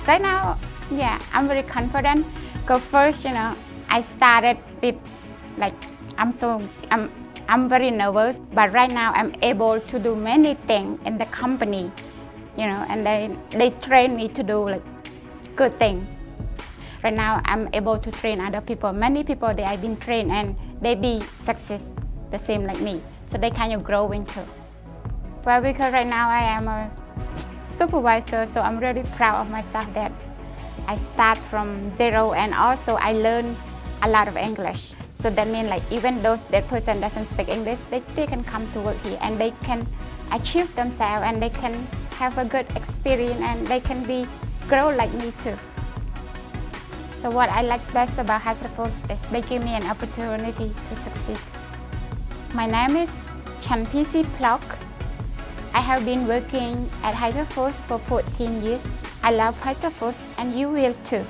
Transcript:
Right now, yeah, I'm very confident. Cause first, I started with like I'm very nervous, but right now I'm able to do many things in the company, and they train me to do like good things. Right now I'm able to train other people. Many people they have been trained and they be success the same like me, so they kind of grow into. Well, because right now I am a supervisor, so I'm really proud of myself that I start from zero, and also I learn a lot of English. So that means like even those that person doesn't speak English, they still can come to work here and they can achieve themselves and they can have a good experience and they can be grow like me too. So what I like best about HydraForce is they give me an opportunity to succeed. My name is Champisi Plok. I have been working at HydraForce for 14 years. I love HydraForce and you will too.